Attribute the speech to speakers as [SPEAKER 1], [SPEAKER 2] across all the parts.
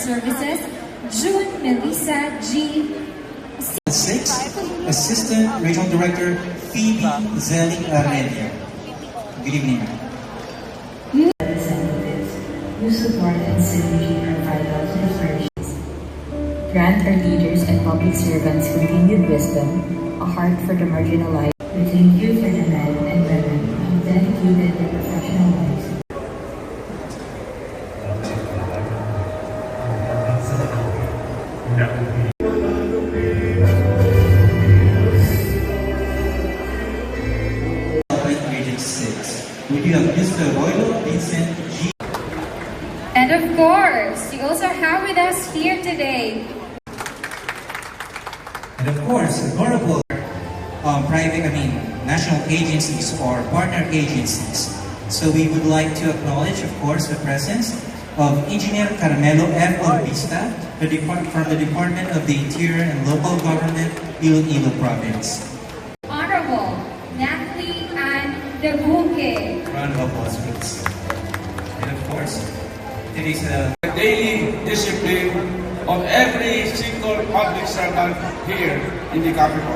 [SPEAKER 1] Services, June Melissa G.
[SPEAKER 2] 6, Assistant Regional Director, Phoebe Zelly Arelia. Good evening, ma'am.
[SPEAKER 3] Representatives who support and synergy are vital to the flourishes. Grant our leaders and public servants continued wisdom, a heart for the marginalized. We thank you for the men and women who dedicated their professional lives.
[SPEAKER 2] Region 6. We do have Mr. Royal Vincent G.
[SPEAKER 1] And of course, you also have with us here today
[SPEAKER 2] And of course, honorable national agencies or partner agencies. So we would like to acknowledge, of course, the presence of Engineer Carmelo F. Orbista from the Department of the Interior and Local Government, Iloilo Province.
[SPEAKER 1] Honorable Natalie Ann Debuque.
[SPEAKER 2] Round of applause, please. And of course, it is a
[SPEAKER 4] daily discipline of every single public servant here in the capital.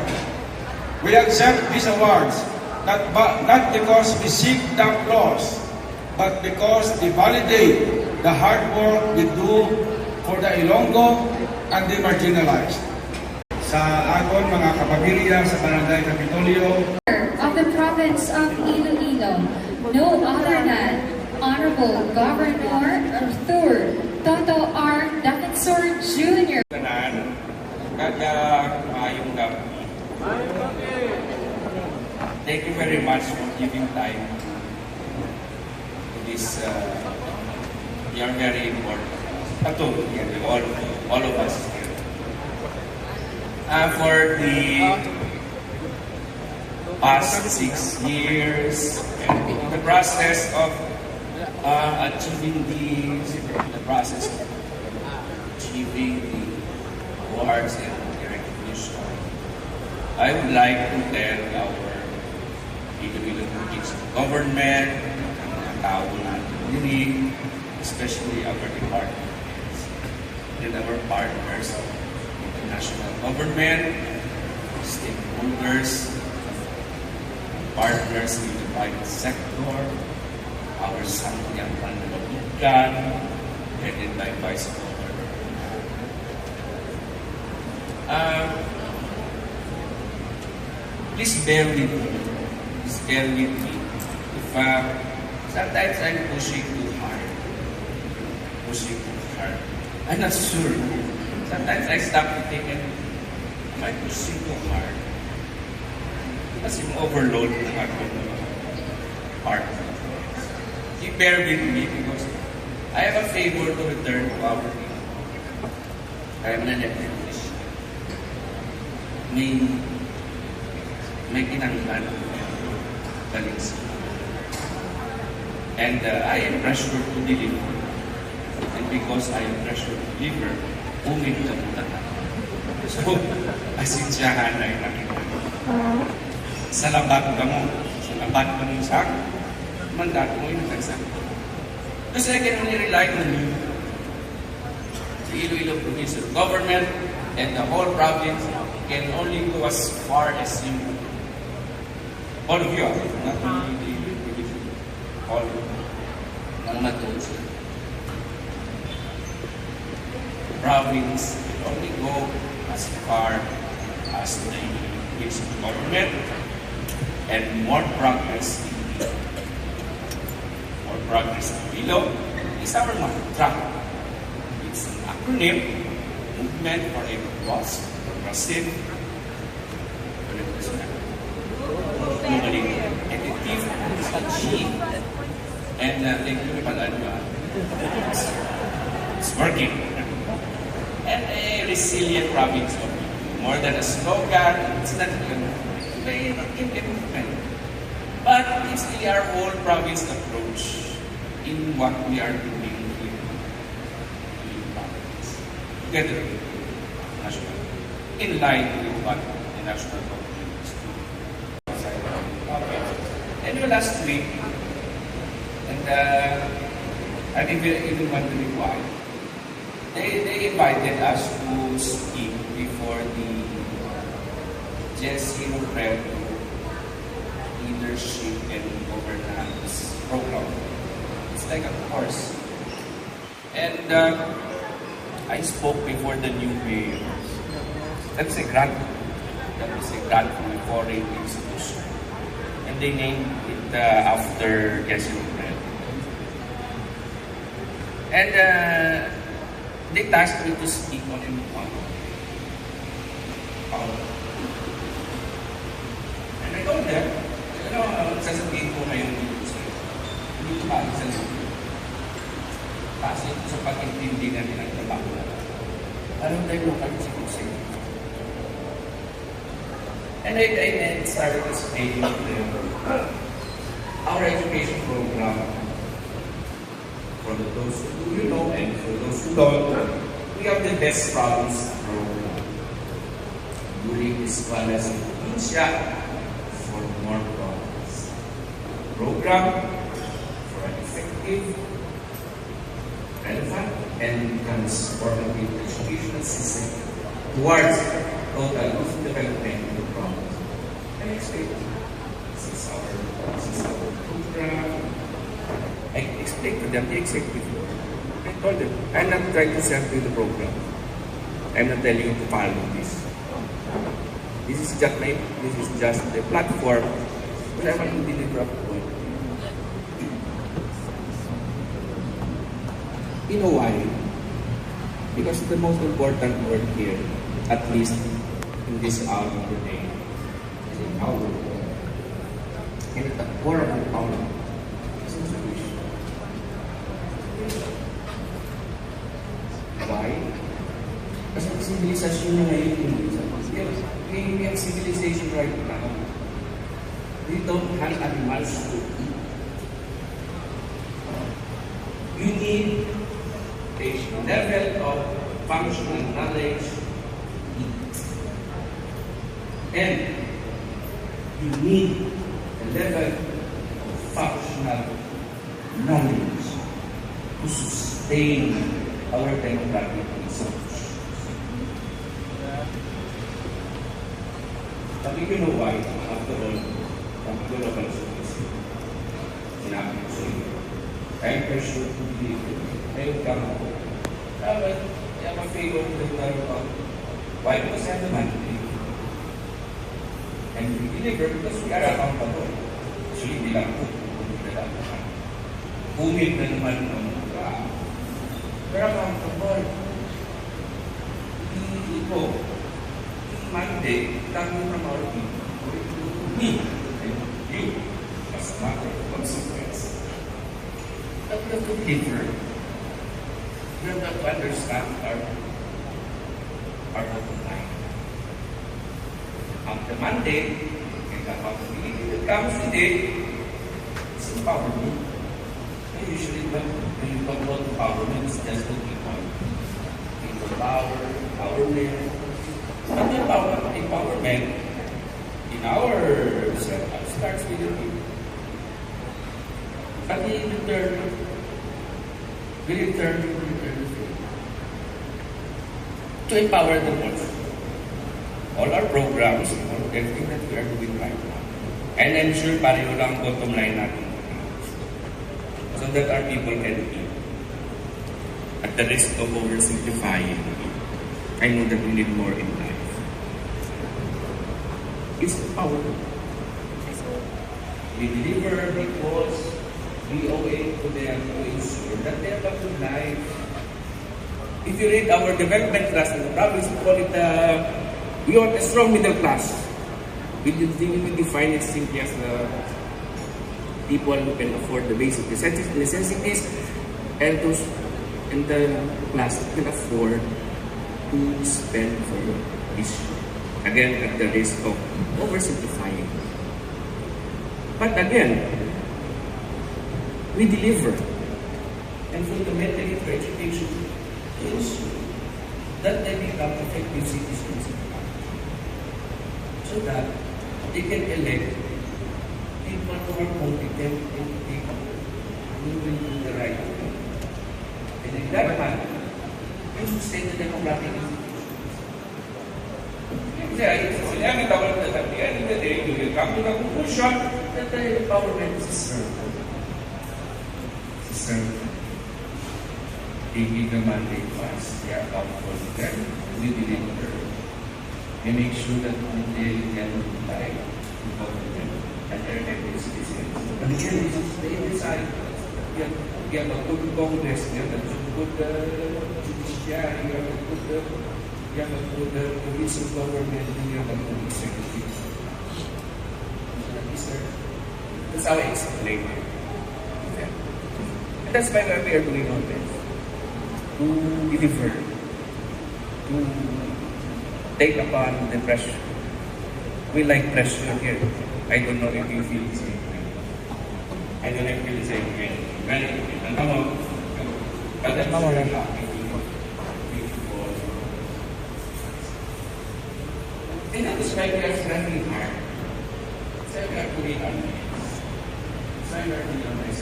[SPEAKER 4] We accept these awards not because we seek the applause, but because they validate the hard work we do for the Ilonggo and the marginalized. Sa aton mga kapamilya sa Barangay Capitolio,
[SPEAKER 1] Of the province of Iloilo, no other than Honorable Governor Arthur Toto R. Defensor Jr.
[SPEAKER 5] Kanan, kada maayong gabi. Thank you very much for giving time to this. You are very important. All of us here. For the past 6 years, and the process of achieving the awards and the recognition, I would like to thank our Iloilo government, mga tao natin diri, especially our departments and our partners, international government, stakeholders, partners in the private sector, our Santiago Panlalawigan, headed by Vice Governor. Please bear with me. If sometimes I'm pushing too hard. I'm not sure. Sometimes I stop to think, am I pushing too hard? Kasi overload ng aking heart. You bear with me because I have a favor to return to our people. I am an electrician. May kinanglan balik sa. And I am pressured to deliver. And because I am pressured to deliver, umingkamutan ako. So, asensyahan ay nakita. Sa labat ka mo sa mandato mo yung nagsabi. Because I can only rely on you, the Iloilo Provincial Government and the whole province can only go as far as you. All of you, not only the individual, all of you, ng matuto. The province can only go as far as the provincial government and more progress in Iloilo is our mantra. It's an acronym, Movement for a Robust, Progressive, globally effective, achieve, and thank you, it's working. And a resilient province of more than a slogan, it's not even a movement. But it's really our whole province approach in what we are doing here in province. Together, national, in line with what the national government is doing. And last week, and I didn't even wondering why. they invited us to speak before the Gen Zero Prep Leadership and Governance program. It's like a course. And I spoke before the new mayors. That's a grant. That was a grant from a foreign institution. And they named it after Gen Zero Prep. And they tasked me to speak on it. And I told them, sasabihin ko ngayon dito sa'yo. Hindi ko maalis sa kasi sa pag-intindi natin ang trabaho na. Parang tayo local security. And I then started explaining to them our education program. For those who you know and for those who don't, we have the best province program. During this Wallace Provincia for more province. Program for an effective, relevant, and transformative educational system towards total development of the province. And I expect this is our program. I explained to them the executive board. I told them, I'm not trying to sell you the program. I'm not telling you to follow this. This is just the platform, but I want to deliver a point. You know why? Because the most important word here, at least in this hour of the day, is empowerment. And at the core of empowerment is intuition. Why? Kasi ang civilization na ngayon, we have civilization right now. We don't have animals to eat. You need a level of functional knowledge to eat. And you need a level of functional knowledge to sustain our democratic institutions. But you know why, after all, ang global service, sinabi ko sa iyo, I'm pressured to believe it. Ngayon ka mo. Dapat, I'm a favor to the Lord. Why? Because I'm the mandate. And we deliver because we are accountable. Actually, hindi lang po. Humid na naman ang mga. We're accountable. Hindi po. Mandate coming from our people. Me and you as a matter of consequence. But we have to deliver. We have to understand our bottom line. The mandate and the accountability that comes with it is empowerment. And usually when you talk about empowerment, it's just the people power, empowerment. But the empowerment in our setup starts with the people. But we return to empower them also. All our programs, everything that we are doing right now. And I'm sure pareho lang bottom line natin. So that our people can eat. At the risk of oversimplifying, I know that we need more in life. It's power. We deliver because we owe it to them to ensure that they have a good life. If you read our development class in the province, we call it we want a strong middle class. We define it simply as the people who can afford the basic necessities and those in the class who can afford to spend for this. Again, at the risk of oversimplifying. But again, we deliver. And fundamentally for education is that they become effective citizens. So that they can elect people who are competent and people who will do the right thing. And in that manner, you sustain the democratic institutions. It's inevitable that at the end of the day, you will come to the conclusion that the empowerment is served. They give the mandate first, they are accountable to them, we deliver. They make sure that they can comply with government and their every citizens. But again, they decide. You have a good Congress, you have a good judiciary, you have a good provincial government, and you have a good executive. That's how I explain it. And that's why we are doing all this. To deliver, to take upon the pressure. We like pressure here. I don't know if you feel the same way. I don't know if you feel the same way. And come on. But that's very happy. And that is why we are striving hard. That's why we are putting on this. That's why we are putting on this.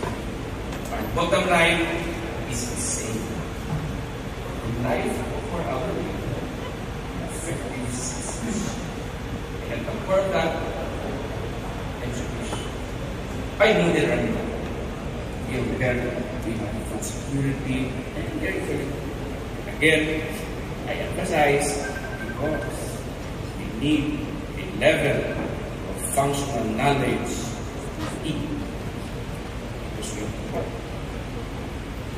[SPEAKER 5] Our bottom line is the same. Life for our effective citizens. And for that, education. I know there are no. We have food security, and everything. Again, I emphasize because we need a level of functional knowledge to eat.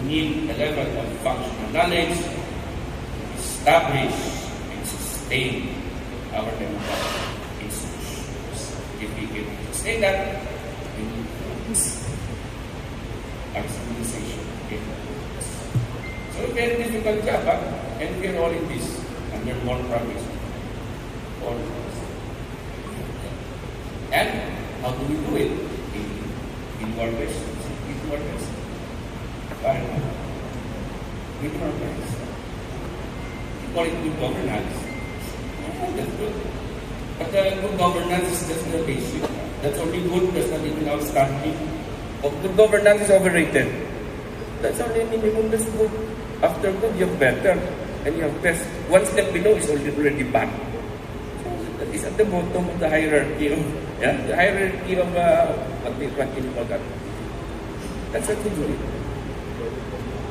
[SPEAKER 5] We need a level of functional knowledge establish and sustain our democratic institutions. If we can sustain that, we need our civilization. Okay? So a very difficult job, and we are all in this under one promise. All of us. And how do we do it? In our best. In our best. In our best. Call it good governance. Oh, that's good. But good governance is just the basic. That's only good, that's not even outstanding. But good governance is overrated. That's only minimum, that's good. After good, you have better. And you have best. One step below is already bad. So that is at the bottom of the hierarchy of, the hierarchy of what you call that. That's what we do.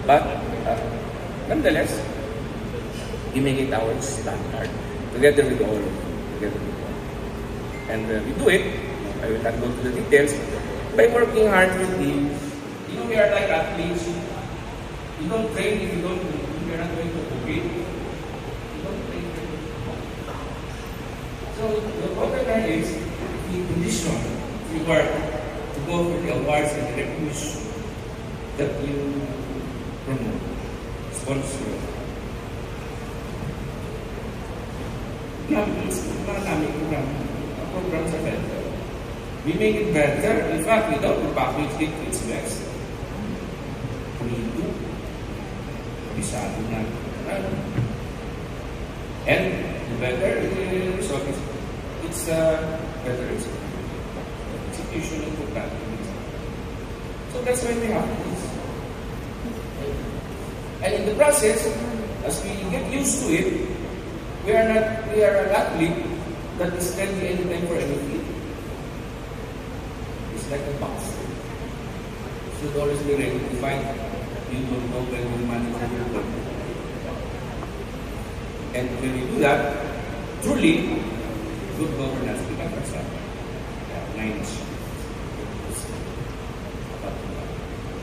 [SPEAKER 5] But nonetheless, we make it our standard, together with all. And we do it, I will not go to the details, by working hard with teams. You know, we are like athletes. You don't train if you are not going to compete. You don't train. So the bottom line is, the condition you work to go for the awards and the recognition that you promote, sponsor. Program sa better. We make it better. In fact, without the package, it's best. We do. Bisado na. And the better the result is, it's better execution of the plan. So that's why we have this. And in the process, as we get used to it, we are an athlete that is ready anytime for anything. It's like a boxer. You should always be ready to fight. You don't know when you manage your body. And when you do that, truly, good governance becomes example. Nice.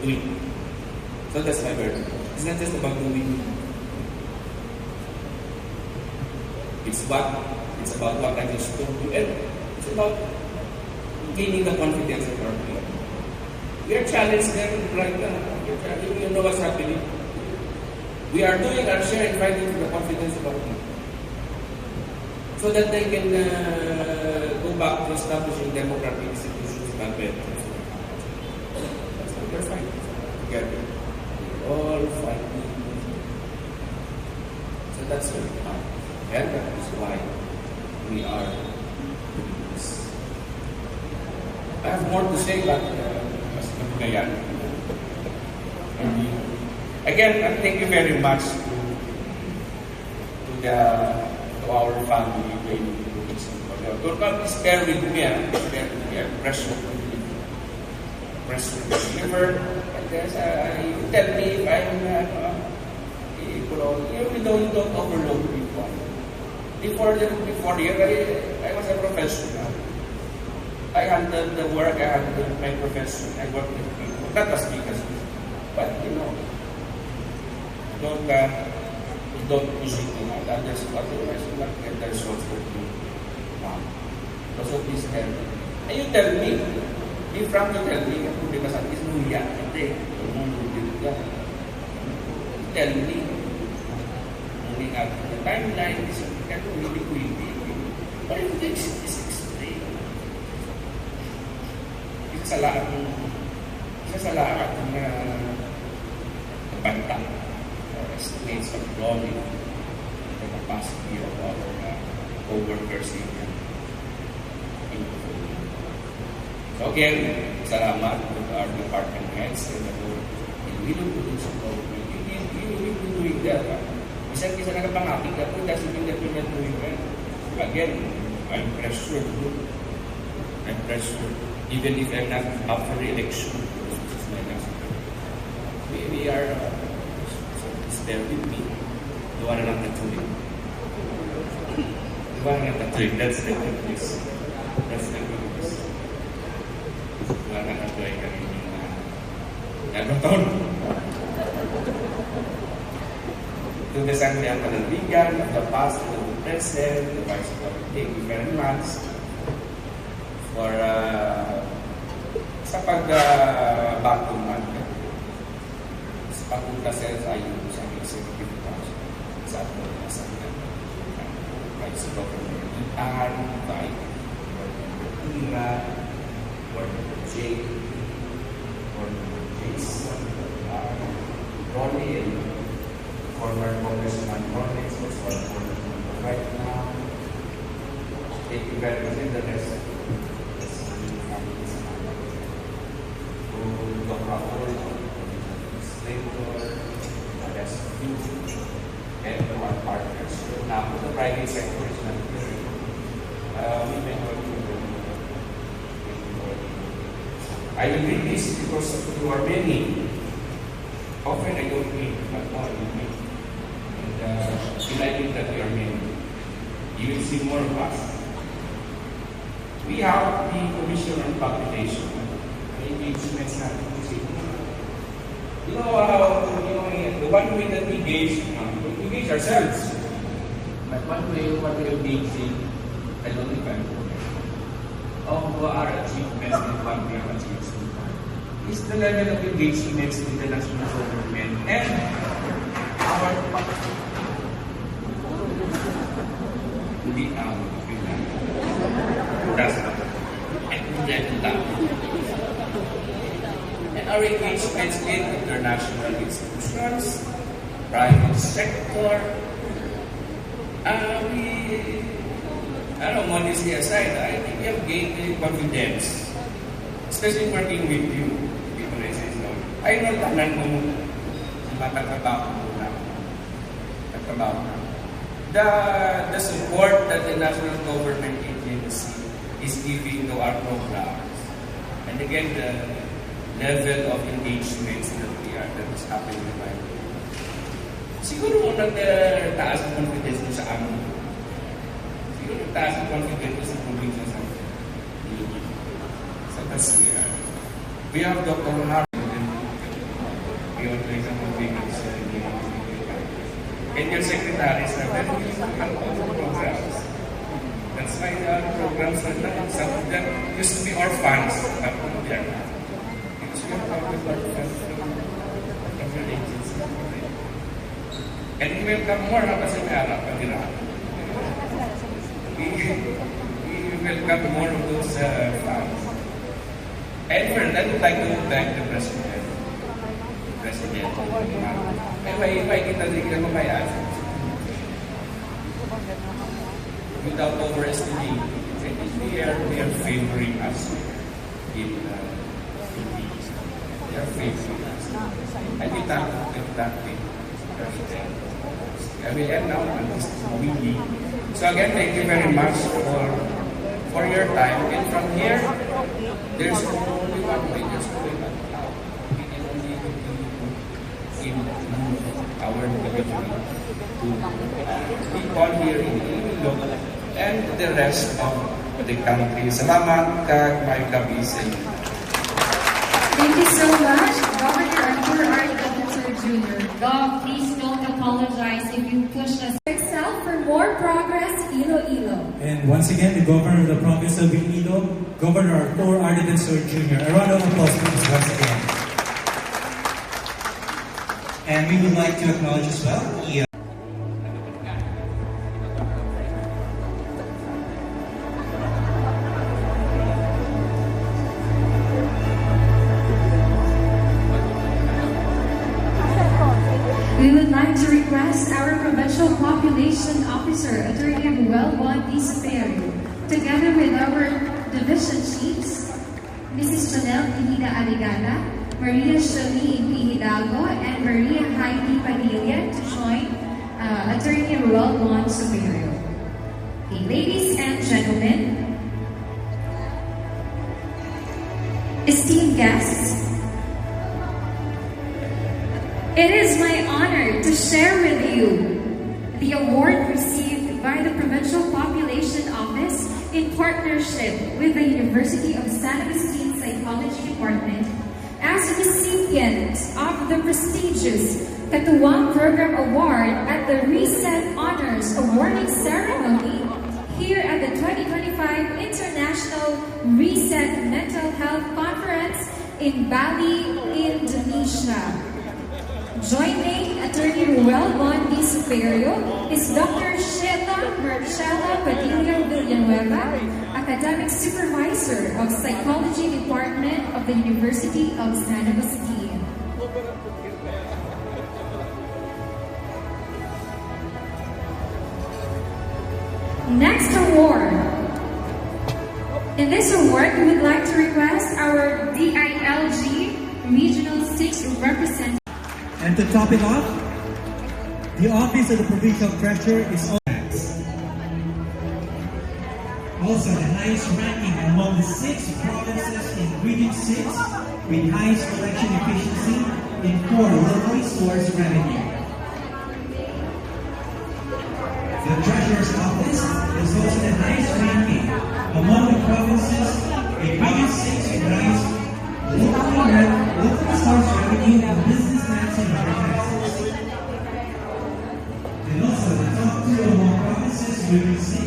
[SPEAKER 5] Doing. So that's my word. It's not just about doing. It's about what I just told you, and it's about gaining the confidence of our people. We are challenged them right now. You know what's happening. We are doing our share in fighting for the confidence of our people, so that they can go back to establishing democratic institutions and better. That's what we're fighting together. We're all fighting. So that's what we are. And that is why we are doing this. I have more to say, but again, thank you very much to to our family when don't not spare with me, spare with me, pressure to deliver. And you tell me if I'm, you don't overload people. Before the year, I was a professional. I handled the work, I handled my profession, I worked with people. That was because, but don't push it too much. Otherwise, you not get the results that you want. So please tell me. And you tell me, be frank to tell me, because at least nuya, hindi. Tell me. Moving out the timeline is really quickly. But if this is extreme, isa sa lahat ng banta or estimates of growing the capacity of our co-workers in So again, salamat to our department heads and the board. And we don't do so government. You will be doing that. Isa na kapangakit ka po, doesn't mean that you're not doing well. Again, I'm pressured. I'm pressured. Even if I'm not up for re-election, this is my last term. We are, so stay with me. Duwa na lang natuloy. Duwa na lang natuloy. That's the good news. That's the good news. Duwa na natuloy kami yung to the Sangliang Panalbigan, of the past, to the present, the vice president, thank you very much for sa pag-batuman sa pagpunta sa SIU sa executive council sa ating nasabihan vice governor Ian, vice governor Ira, governor Jake, governor Jason, Ronnie, former Congressman Rolex, was former right now. Thank you very much. And the rest, to the Rahul, Administrator, the rest of you, and our partners. Now, the private sector is not here. We may work together. I will read this because you are many. Often I don't read, but more you read. Delighted that we are many. You will see more of us. We have the Commission on Publication. Engagements natin to see. The one way that we engage ourselves. But one way what we engage in, I don't think I'm of our achievements and what we have achieved so far is the level of engagements with the national government and our and our engagements in international institutions, private sector, modesty aside, I think we have gained confidence, especially working with you. People I say so. I know tanan mo matatrabaho mo na. The support that the national government agency is giving to our programs, and again the level of engagements that is happening right now. Siguro nagtaas ang confidence mo sa amin. Siguro nagtaas ang confidence mo sa probinsya sa Tasira. We have Dr. Harvey we have and your secretaries are very willing to help all the programs. That's why the programs are done. Some of them used to be orphans, but they are not. Because we have orphans from your agency. And we welcome more kasi may harap pag-irap. We welcome more of those funds. And for that, I would like to thank the President. May kita din ka mamayas. Without overestimating, they are favoring us in these. They are favoring us. And we thank that thing, President.
[SPEAKER 4] I will end now on this movie. So again, thank you very much for your time. And from here, there's only one way. There's only one out. We can only continue to improve our delivery to people here in Iloilo and the rest of the country. Salamat kag may gabi sa inyo.
[SPEAKER 1] Thank you so much, Governor Arthur R. Defensor Jr. Gov, please don't apologize if you pushed us. Excel for more progress, Iloilo.
[SPEAKER 2] And once again, the Governor of the Province of Iloilo, Governor Arthur R. Defensor Jr. A round of applause, please, once again. And we would like to acknowledge as well the
[SPEAKER 1] We would like to request our Provincial Population Officer, Attorney Ruel Juan D. Superior, together with our division chiefs, Mrs. Chanel Pineda Aligada, Maria Shirley P. Hidalgo, and Maria Heidi Padilla to join Attorney Ruel Juan Superior. Okay, ladies and gentlemen, esteemed guests, it is my honor to share with you the award received by the Provincial Population Office in partnership with the University of San Agustin Psychology Department as recipient of the prestigious Katuwang Program Award at the Reset Honors Awarding Ceremony here at the 2025 International Reset Mental Health Conference in Bali, Indonesia. Joining Attorney Ruel Juan D. Superior is Dr. Sheila Marcela Padilla Villanueva, Academic Supervisor of Psychology Department of the University of San Agustin. Next award. In this award, we would like to request our DILG Regional 6 representative.
[SPEAKER 2] And to top it off, the Office of the Provincial Treasurer is also the highest ranking among the 6 provinces in Region 6 with highest collection efficiency in 4 locally sourced revenue. The Treasurer's Office is also the highest ranking among the provinces in Region 6 with highest locally sourced revenue and business tax and taxes. And also the top 2 among provinces within 6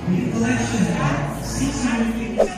[SPEAKER 2] with a collection of 650